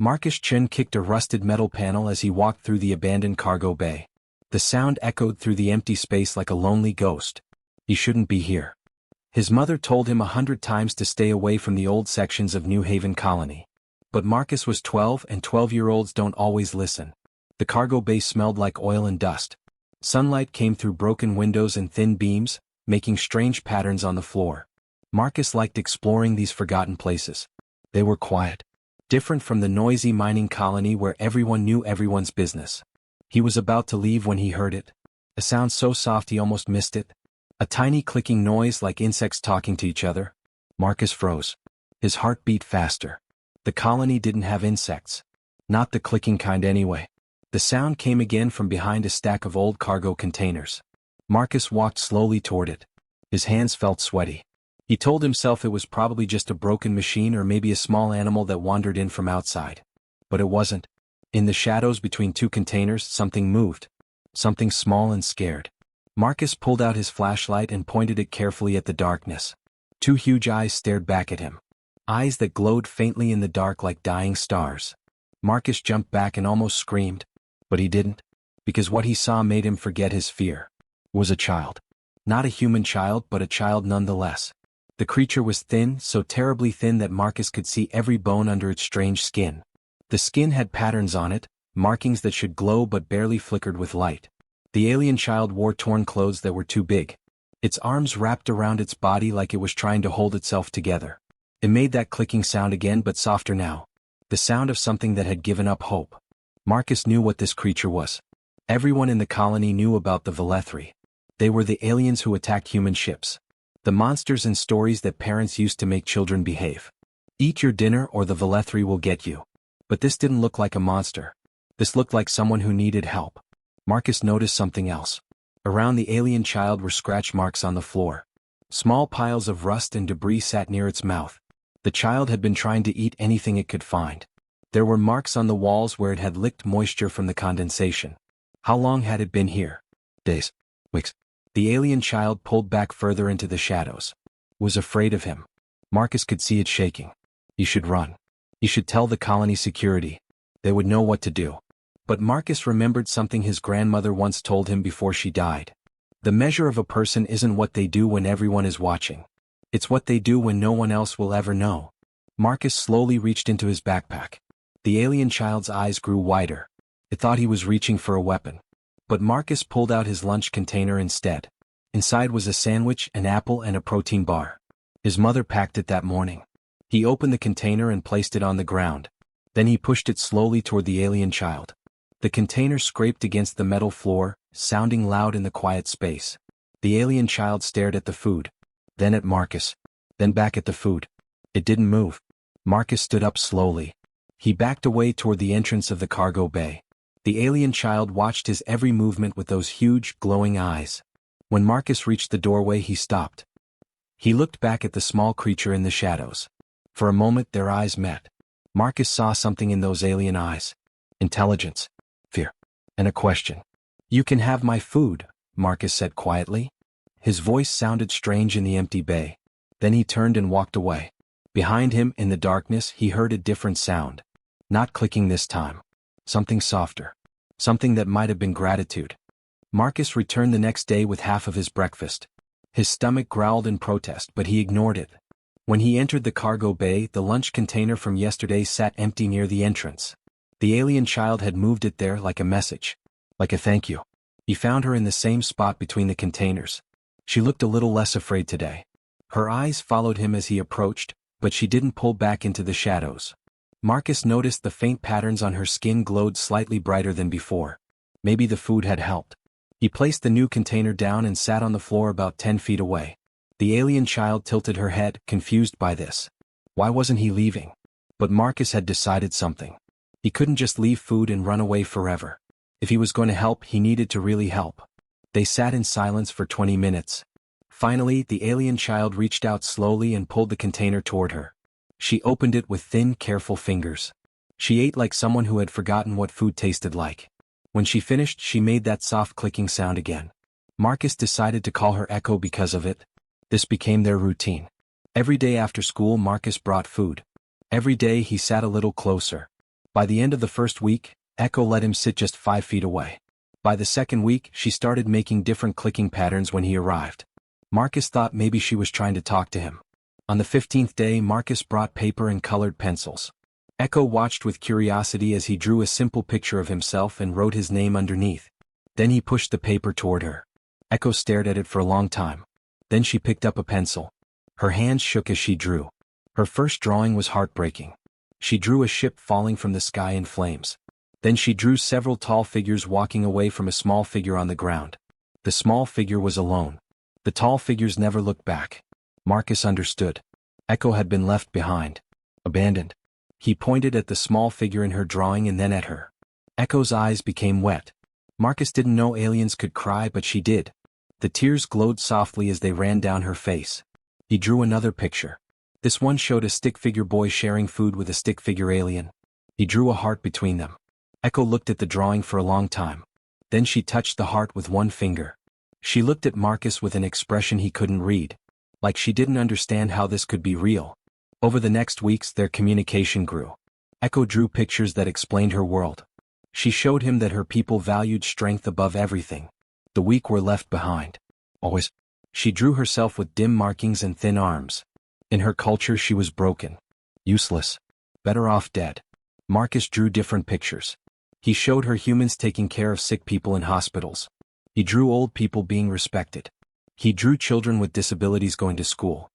Marcus Chen kicked a rusted metal panel as he walked through the abandoned cargo bay. The sound echoed through the empty space like a lonely ghost. He shouldn't be here. His mother told him 100 times to stay away from the old sections of New Haven Colony. But Marcus was 12 and 12-year-olds don't always listen. The cargo bay smelled like oil and dust. Sunlight came through broken windows and thin beams, making strange patterns on the floor. Marcus liked exploring these forgotten places. They were quiet. Different from the noisy mining colony where everyone knew everyone's business. He was about to leave when he heard it. A sound so soft he almost missed it. A tiny clicking noise like insects talking to each other. Marcus froze. His heart beat faster. The colony didn't have insects. Not the clicking kind anyway. The sound came again from behind a stack of old cargo containers. Marcus walked slowly toward it. His hands felt sweaty. He told himself it was probably just a broken machine or maybe a small animal that wandered in from outside. But it wasn't. In the shadows between two containers, something moved. Something small and scared. Marcus pulled out his flashlight and pointed it carefully at the darkness. Two huge eyes stared back at him. Eyes that glowed faintly in the dark like dying stars. Marcus jumped back and almost screamed. But he didn't. Because what he saw made him forget his fear. It was a child. Not a human child, but a child nonetheless. The creature was thin, so terribly thin that Marcus could see every bone under its strange skin. The skin had patterns on it, markings that should glow but barely flickered with light. The alien child wore torn clothes that were too big. Its arms wrapped around its body like it was trying to hold itself together. It made that clicking sound again but softer now. The sound of something that had given up hope. Marcus knew what this creature was. Everyone in the colony knew about the Velethri. They were the aliens who attacked human ships. The monsters and stories that parents used to make children behave. Eat your dinner or the Velethri will get you. But this didn't look like a monster. This looked like someone who needed help. Marcus noticed something else. Around the alien child were scratch marks on the floor. Small piles of rust and debris sat near its mouth. The child had been trying to eat anything it could find. There were marks on the walls where it had licked moisture from the condensation. How long had it been here? Days. Weeks. The alien child pulled back further into the shadows. Was afraid of him. Marcus could see it shaking. He should run. He should tell the colony security. They would know what to do. But Marcus remembered something his grandmother once told him before she died. The measure of a person isn't what they do when everyone is watching. It's what they do when no one else will ever know. Marcus slowly reached into his backpack. The alien child's eyes grew wider. It thought he was reaching for a weapon. But Marcus pulled out his lunch container instead. Inside was a sandwich, an apple, and a protein bar. His mother packed it that morning. He opened the container and placed it on the ground. Then he pushed it slowly toward the alien child. The container scraped against the metal floor, sounding loud in the quiet space. The alien child stared at the food. Then at Marcus. Then back at the food. It didn't move. Marcus stood up slowly. He backed away toward the entrance of the cargo bay. The alien child watched his every movement with those huge, glowing eyes. When Marcus reached the doorway, he stopped. He looked back at the small creature in the shadows. For a moment their eyes met. Marcus saw something in those alien eyes. Intelligence, fear, and a question. "You can have my food," Marcus said quietly. His voice sounded strange in the empty bay. Then he turned and walked away. Behind him, in the darkness, he heard a different sound. Not clicking this time. Something softer. Something that might have been gratitude. Marcus returned the next day with half of his breakfast. His stomach growled in protest, but he ignored it. When he entered the cargo bay, the lunch container from yesterday sat empty near the entrance. The alien child had moved it there like a message. Like a thank you. He found her in the same spot between the containers. She looked a little less afraid today. Her eyes followed him as he approached, but she didn't pull back into the shadows. Marcus noticed the faint patterns on her skin glowed slightly brighter than before. Maybe the food had helped. He placed the new container down and sat on the floor about 10 feet away. The alien child tilted her head, confused by this. Why wasn't he leaving? But Marcus had decided something. He couldn't just leave food and run away forever. If he was going to help, he needed to really help. They sat in silence for 20 minutes. Finally, the alien child reached out slowly and pulled the container toward her. She opened it with thin, careful fingers. She ate like someone who had forgotten what food tasted like. When she finished, she made that soft clicking sound again. Marcus decided to call her Echo because of it. This became their routine. Every day after school, Marcus brought food. Every day he sat a little closer. By the end of the first week, Echo let him sit just 5 feet away. By the second week, she started making different clicking patterns when he arrived. Marcus thought maybe she was trying to talk to him. On the 15th day, Marcus brought paper and colored pencils. Echo watched with curiosity as he drew a simple picture of himself and wrote his name underneath. Then he pushed the paper toward her. Echo stared at it for a long time. Then she picked up a pencil. Her hands shook as she drew. Her first drawing was heartbreaking. She drew a ship falling from the sky in flames. Then she drew several tall figures walking away from a small figure on the ground. The small figure was alone. The tall figures never looked back. Marcus understood. Echo had been left behind. Abandoned. He pointed at the small figure in her drawing and then at her. Echo's eyes became wet. Marcus didn't know aliens could cry, but she did. The tears glowed softly as they ran down her face. He drew another picture. This one showed a stick figure boy sharing food with a stick figure alien. He drew a heart between them. Echo looked at the drawing for a long time. Then she touched the heart with one finger. She looked at Marcus with an expression he couldn't read. Like she didn't understand how this could be real. Over the next weeks, their communication grew. Echo drew pictures that explained her world. She showed him that her people valued strength above everything. The weak were left behind. Always. She drew herself with dim markings and thin arms. In her culture she was broken. Useless. Better off dead. Marcus drew different pictures. He showed her humans taking care of sick people in hospitals. He drew old people being respected. He drew children with disabilities going to school.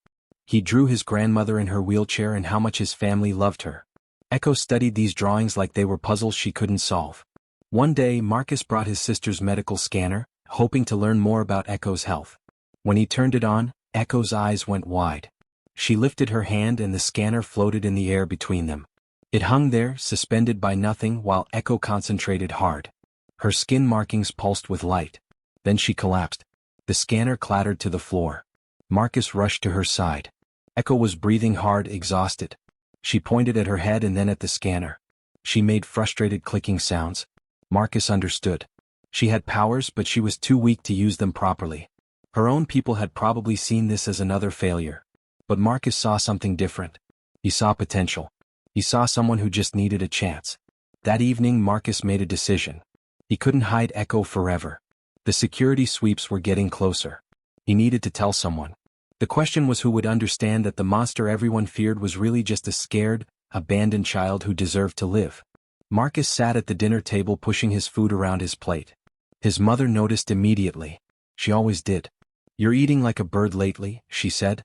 He drew his grandmother in her wheelchair and how much his family loved her. Echo studied these drawings like they were puzzles she couldn't solve. One day, Marcus brought his sister's medical scanner, hoping to learn more about Echo's health. When he turned it on, Echo's eyes went wide. She lifted her hand and the scanner floated in the air between them. It hung there, suspended by nothing, while Echo concentrated hard. Her skin markings pulsed with light. Then she collapsed. The scanner clattered to the floor. Marcus rushed to her side. Echo was breathing hard, exhausted. She pointed at her head and then at the scanner. She made frustrated clicking sounds. Marcus understood. She had powers, but she was too weak to use them properly. Her own people had probably seen this as another failure. But Marcus saw something different. He saw potential. He saw someone who just needed a chance. That evening, Marcus made a decision. He couldn't hide Echo forever. The security sweeps were getting closer. He needed to tell someone. The question was who would understand that the monster everyone feared was really just a scared, abandoned child who deserved to live. Marcus sat at the dinner table pushing his food around his plate. His mother noticed immediately. She always did. "You're eating like a bird lately," she said.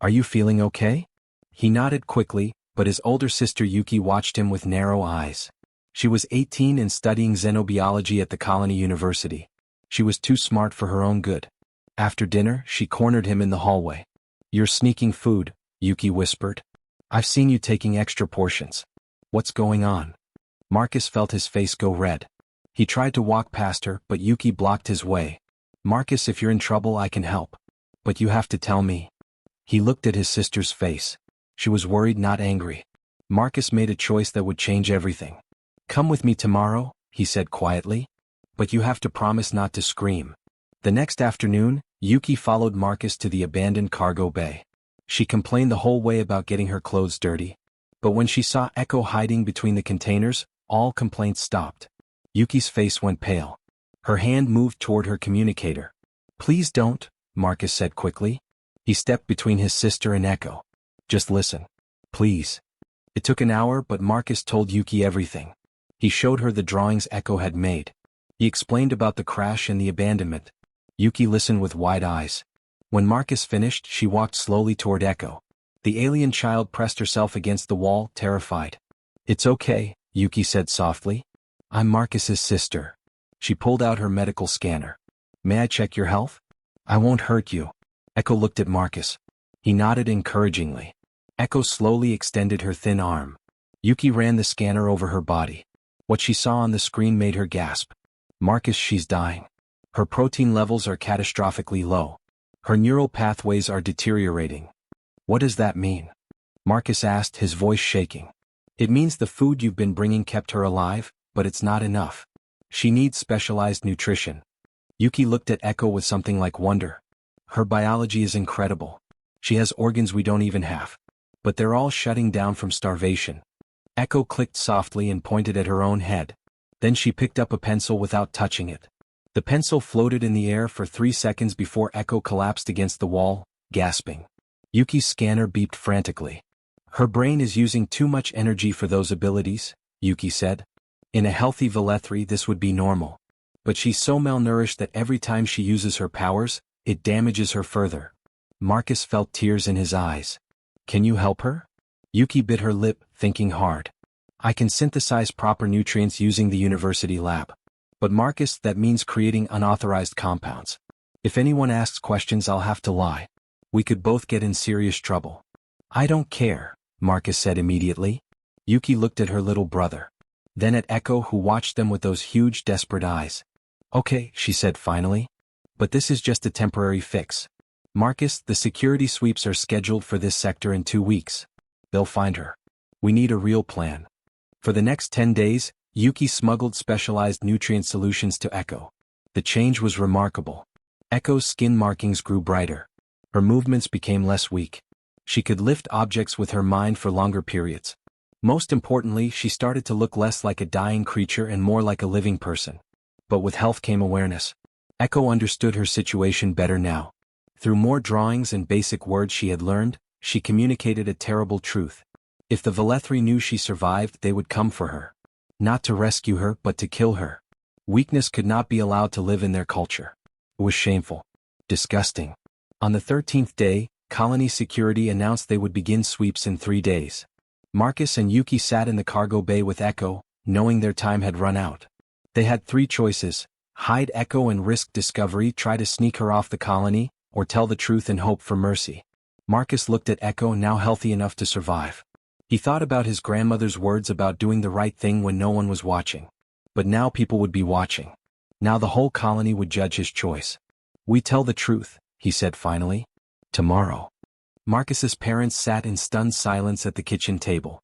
"Are you feeling okay?" He nodded quickly, but his older sister Yuki watched him with narrow eyes. She was 18 and studying xenobiology at the Colony University. She was too smart for her own good. After dinner, she cornered him in the hallway. "You're sneaking food," Yuki whispered. "I've seen you taking extra portions. What's going on?" Marcus felt his face go red. He tried to walk past her, but Yuki blocked his way. "Marcus, if you're in trouble, I can help. But you have to tell me." He looked at his sister's face. She was worried, not angry. Marcus made a choice that would change everything. "Come with me tomorrow," he said quietly. "But you have to promise not to scream." The next afternoon, Yuki followed Marcus to the abandoned cargo bay. She complained the whole way about getting her clothes dirty. But when she saw Echo hiding between the containers, all complaints stopped. Yuki's face went pale. Her hand moved toward her communicator. "Please don't," Marcus said quickly. He stepped between his sister and Echo. "Just listen. Please." It took an hour, but Marcus told Yuki everything. He showed her the drawings Echo had made. He explained about the crash and the abandonment. Yuki listened with wide eyes. When Marcus finished, she walked slowly toward Echo. The alien child pressed herself against the wall, terrified. "It's okay," Yuki said softly. "I'm Marcus's sister." She pulled out her medical scanner. "May I check your health?" "I won't hurt you." Echo looked at Marcus. He nodded encouragingly. Echo slowly extended her thin arm. Yuki ran the scanner over her body. What she saw on the screen made her gasp. "Marcus, she's dying. Her protein levels are catastrophically low. Her neural pathways are deteriorating." "What does that mean?" Marcus asked, his voice shaking. "It means the food you've been bringing kept her alive, but it's not enough. She needs specialized nutrition." Yuki looked at Echo with something like wonder. "Her biology is incredible. She has organs we don't even have. But they're all shutting down from starvation." Echo clicked softly and pointed at her own head. Then she picked up a pencil without touching it. The pencil floated in the air for 3 seconds before Echo collapsed against the wall, gasping. Yuki's scanner beeped frantically. Her brain is using too much energy for those abilities, Yuki said. In a healthy Velethri this would be normal. But she's so malnourished that every time she uses her powers, it damages her further. Marcus felt tears in his eyes. Can you help her? Yuki bit her lip, thinking hard. I can synthesize proper nutrients using the university lab. But Marcus, that means creating unauthorized compounds. If anyone asks questions I'll have to lie. We could both get in serious trouble. I don't care, Marcus said immediately. Yuki looked at her little brother. Then at Echo, who watched them with those huge desperate eyes. Okay, she said finally. But this is just a temporary fix. Marcus, the security sweeps are scheduled for this sector in 2 weeks. They'll find her. We need a real plan. For the next 10 days, Yuki smuggled specialized nutrient solutions to Echo. The change was remarkable. Echo's skin markings grew brighter. Her movements became less weak. She could lift objects with her mind for longer periods. Most importantly, she started to look less like a dying creature and more like a living person. But with health came awareness. Echo understood her situation better now. Through more drawings and basic words she had learned, she communicated a terrible truth. If the Velethri knew she survived, they would come for her. Not to rescue her, but to kill her. Weakness could not be allowed to live in their culture. It was shameful. Disgusting. On the 13th day, colony security announced they would begin sweeps in 3 days. Marcus and Yuki sat in the cargo bay with Echo, knowing their time had run out. They had 3 choices: hide Echo and risk discovery, try to sneak her off the colony, or tell the truth and hope for mercy. Marcus looked at Echo, now healthy enough to survive. He thought about his grandmother's words about doing the right thing when no one was watching. But now people would be watching. Now the whole colony would judge his choice. We tell the truth, he said finally. Tomorrow. Marcus's parents sat in stunned silence at the kitchen table.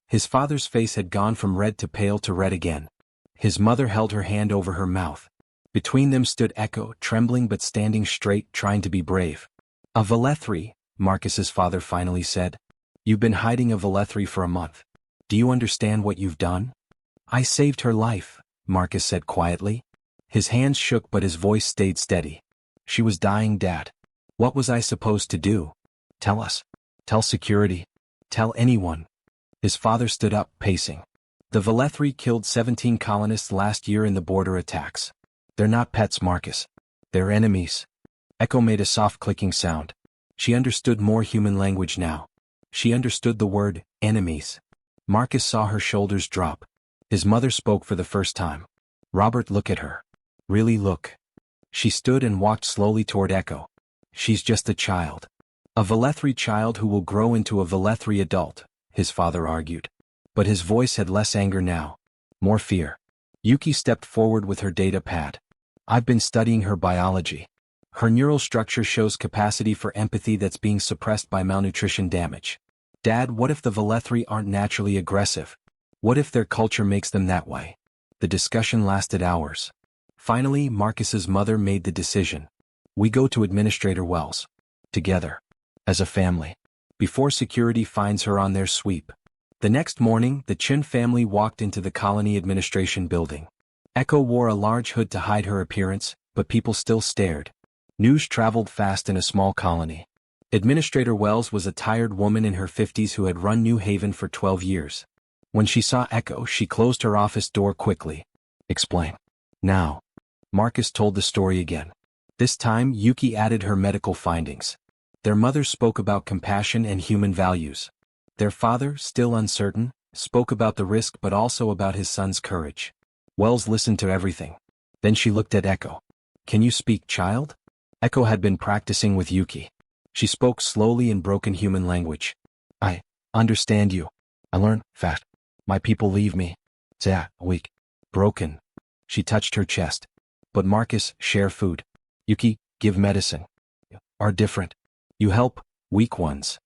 His father's face had gone from red to pale to red again. His mother held her hand over her mouth. Between them stood Echo, trembling but standing straight, trying to be brave. A Velethri, Marcus's father finally said. You've been hiding a Velethri for a month. Do you understand what you've done? I saved her life, Marcus said quietly. His hands shook but his voice stayed steady. She was dying, Dad. What was I supposed to do? Tell us. Tell security. Tell anyone. His father stood up, pacing. The Velethri killed 17 colonists last year in the border attacks. They're not pets, Marcus. They're enemies. Echo made a soft clicking sound. She understood more human language now. She understood the word, enemies. Marcus saw her shoulders drop. His mother spoke for the first time. Robert, look at her. Really look. She stood and walked slowly toward Echo. She's just a child. A Velethri child who will grow into a Velethri adult, his father argued. But his voice had less anger now. More fear. Yuki stepped forward with her data pad. I've been studying her biology. Her neural structure shows capacity for empathy that's being suppressed by malnutrition damage. Dad, what if the Velethri aren't naturally aggressive? What if their culture makes them that way? The discussion lasted hours. Finally, Marcus's mother made the decision. We go to Administrator Wells. Together. As a family. Before security finds her on their sweep. The next morning, the Chun family walked into the colony administration building. Echo wore a large hood to hide her appearance, but people still stared. News traveled fast in a small colony. Administrator Wells was a tired woman in her 50s who had run New Haven for 12 years. When she saw Echo, she closed her office door quickly. Explain. Now. Marcus told the story again. This time, Yuki added her medical findings. Their mother spoke about compassion and human values. Their father, still uncertain, spoke about the risk but also about his son's courage. Wells listened to everything. Then she looked at Echo. Can you speak, child? Echo had been practicing with Yuki. She spoke slowly in broken human language. I understand you. I learn fast. My people leave me. Weak. Broken. She touched her chest. But Marcus, share food. Yuki, give medicine. Are different. You help weak ones.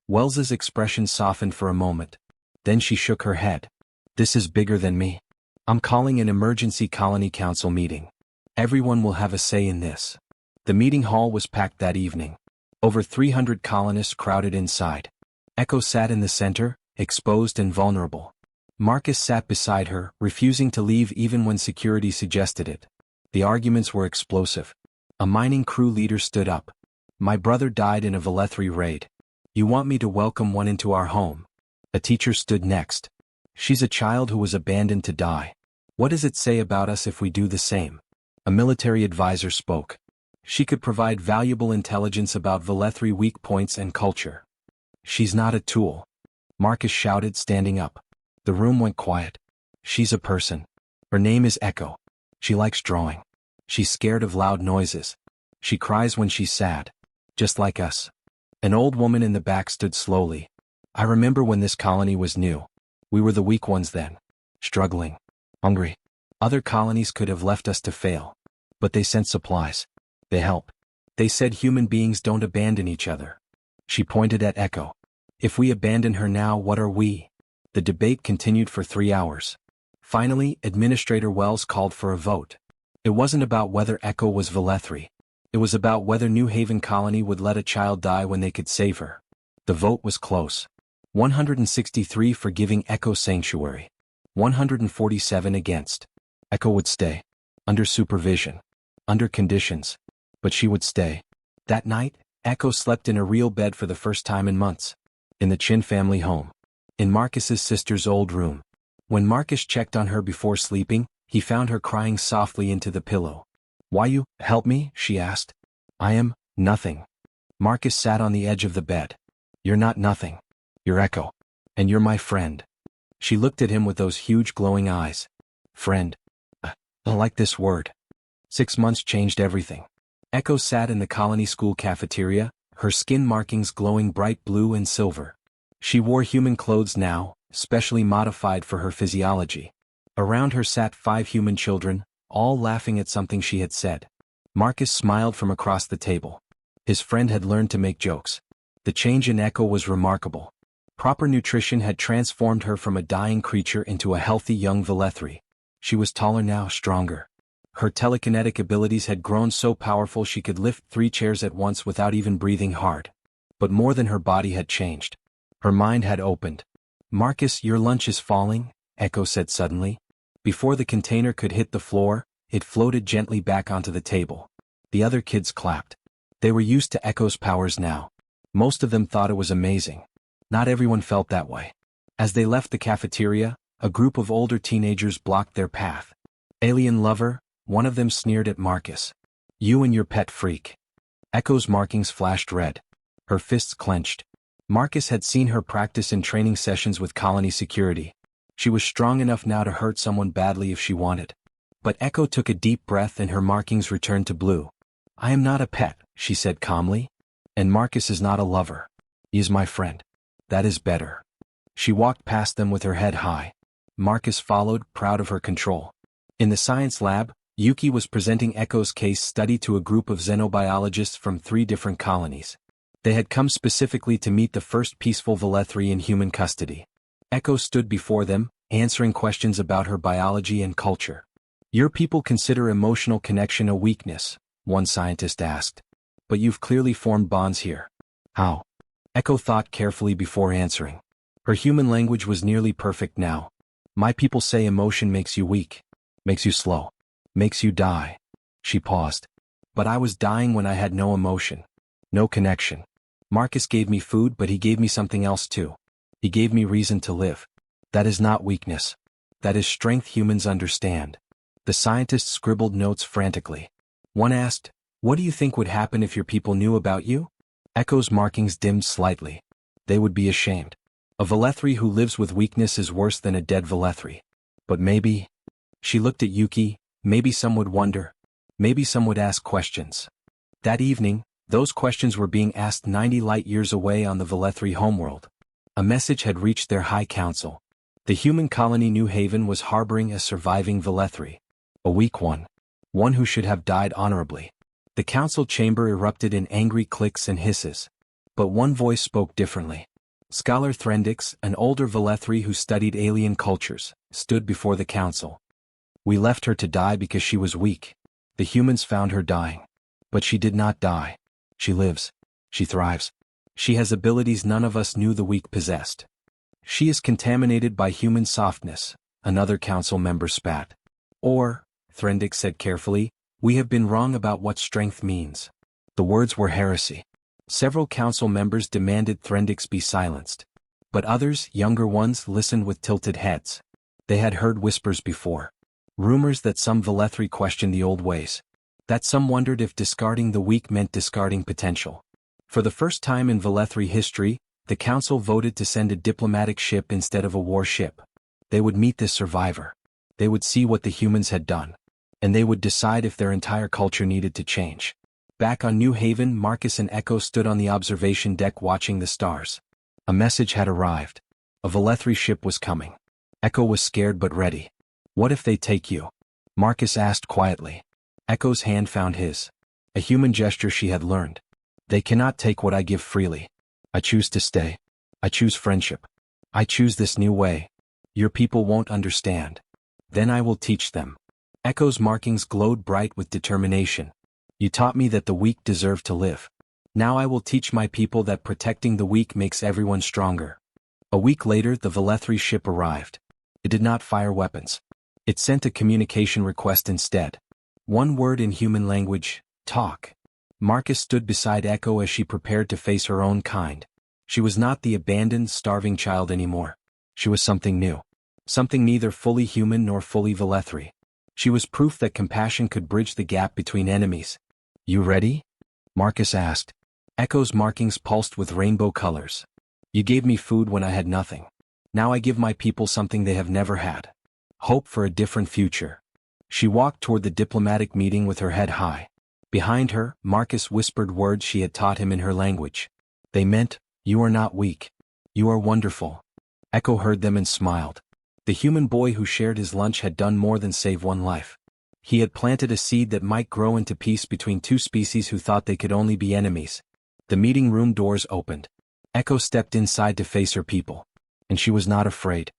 Wells's expression softened for a moment. Then she shook her head. This is bigger than me. I'm calling an emergency colony council meeting. Everyone will have a say in this. The meeting hall was packed that evening. Over 300 colonists crowded inside. Echo sat in the center, exposed and vulnerable. Marcus sat beside her, refusing to leave even when security suggested it. The arguments were explosive. A mining crew leader stood up. My brother died in a Velethri raid. You want me to welcome one into our home? A teacher stood next. She's a child who was abandoned to die. What does it say about us if we do the same? A military advisor spoke. She could provide valuable intelligence about Velethri weak points and culture. She's not a tool. Marcus shouted, standing up. The room went quiet. She's a person. Her name is Echo. She likes drawing. She's scared of loud noises. She cries when she's sad. Just like us. An old woman in the back stood slowly. I remember when this colony was new. We were the weak ones then. Struggling. Hungry. Other colonies could have left us to fail. But they sent supplies. They help. They said human beings don't abandon each other. She pointed at Echo. If we abandon her now, what are we? The debate continued for 3 hours. Finally, Administrator Wells called for a vote. It wasn't about whether Echo was Velethri. It was about whether New Haven Colony would let a child die when they could save her. The vote was close. 163 for giving Echo sanctuary. 147 against. Echo would stay. Under supervision. Under conditions. But she would stay. That night, Echo slept in a real bed for the first time in months. In the Chin family home. In Marcus's sister's old room. When Marcus checked on her before sleeping, he found her crying softly into the pillow. Why you help me? She asked. I am nothing. Marcus sat on the edge of the bed. You're not nothing. You're Echo. And you're my friend. She looked at him with those huge glowing eyes. Friend. I like this word. 6 months changed everything. Echo sat in the colony school cafeteria, her skin markings glowing bright blue and silver. She wore human clothes now, specially modified for her physiology. Around her sat 5 human children, all laughing at something she had said. Marcus smiled from across the table. His friend had learned to make jokes. The change in Echo was remarkable. Proper nutrition had transformed her from a dying creature into a healthy young Velethri. She was taller now, stronger. Her telekinetic abilities had grown so powerful she could lift 3 chairs at once without even breathing hard. But more than her body had changed. Her mind had opened. Marcus, your lunch is falling, Echo said suddenly. Before the container could hit the floor, it floated gently back onto the table. The other kids clapped. They were used to Echo's powers now. Most of them thought it was amazing. Not everyone felt that way. As they left the cafeteria, a group of older teenagers blocked their path. Alien lover, one of them sneered at Marcus. You and your pet freak. Echo's markings flashed red. Her fists clenched. Marcus had seen her practice in training sessions with colony security. She was strong enough now to hurt someone badly if she wanted. But Echo took a deep breath and her markings returned to blue. I am not a pet, she said calmly. And Marcus is not a lover. He is my friend. That is better. She walked past them with her head high. Marcus followed, proud of her control. In the science lab, Yuki was presenting Echo's case study to a group of xenobiologists from 3 different colonies. They had come specifically to meet the first peaceful Velethri in human custody. Echo stood before them, answering questions about her biology and culture. Your people consider emotional connection a weakness, one scientist asked. But you've clearly formed bonds here. How? Echo thought carefully before answering. Her human language was nearly perfect now. My people say emotion makes you weak. Makes you slow. Makes you die. She paused. But I was dying when I had no emotion. No connection. Marcus gave me food, but he gave me something else too. He gave me reason to live. That is not weakness. That is strength humans understand. The scientists scribbled notes frantically. One asked, what do you think would happen if your people knew about you? Echo's markings dimmed slightly. They would be ashamed. A Velethri who lives with weakness is worse than a dead Velethri. But maybe... She looked at Yuki, maybe some would wonder. Maybe some would ask questions. That evening, those questions were being asked 90 light-years away on the Velethri homeworld. A message had reached their High Council. The human colony New Haven was harboring a surviving Velethri. A weak one. One who should have died honorably. The council chamber erupted in angry clicks and hisses. But one voice spoke differently. Scholar Threndix, an older Velethri who studied alien cultures, stood before the council. We left her to die because she was weak. The humans found her dying. But she did not die. She lives. She thrives. She has abilities none of us knew the weak possessed. She is contaminated by human softness, another council member spat. Or, Threndick said carefully, we have been wrong about what strength means. The words were heresy. Several council members demanded Threndick's be silenced. But others, younger ones, listened with tilted heads. They had heard whispers before. Rumors that some Velethri questioned the old ways. That some wondered if discarding the weak meant discarding potential. For the first time in Velethri history, the council voted to send a diplomatic ship instead of a warship. They would meet this survivor. They would see what the humans had done. And they would decide if their entire culture needed to change. Back on New Haven, Marcus and Echo stood on the observation deck watching the stars. A message had arrived. A Velethri ship was coming. Echo was scared but ready. What if they take you? Marcus asked quietly. Echo's hand found his. A human gesture she had learned. They cannot take what I give freely. I choose to stay. I choose friendship. I choose this new way. Your people won't understand. Then I will teach them. Echo's markings glowed bright with determination. You taught me that the weak deserve to live. Now I will teach my people that protecting the weak makes everyone stronger. A week later, the Velethri ship arrived. It did not fire weapons. It sent a communication request instead. One word in human language, talk. Marcus stood beside Echo as she prepared to face her own kind. She was not the abandoned, starving child anymore. She was something new. Something neither fully human nor fully Velethri. She was proof that compassion could bridge the gap between enemies. You ready? Marcus asked. Echo's markings pulsed with rainbow colors. You gave me food when I had nothing. Now I give my people something they have never had. Hope for a different future. She walked toward the diplomatic meeting with her head high. Behind her, Marcus whispered words she had taught him in her language. They meant, you are not weak. You are wonderful. Echo heard them and smiled. The human boy who shared his lunch had done more than save one life. He had planted a seed that might grow into peace between two species who thought they could only be enemies. The meeting room doors opened. Echo stepped inside to face her people. And she was not afraid.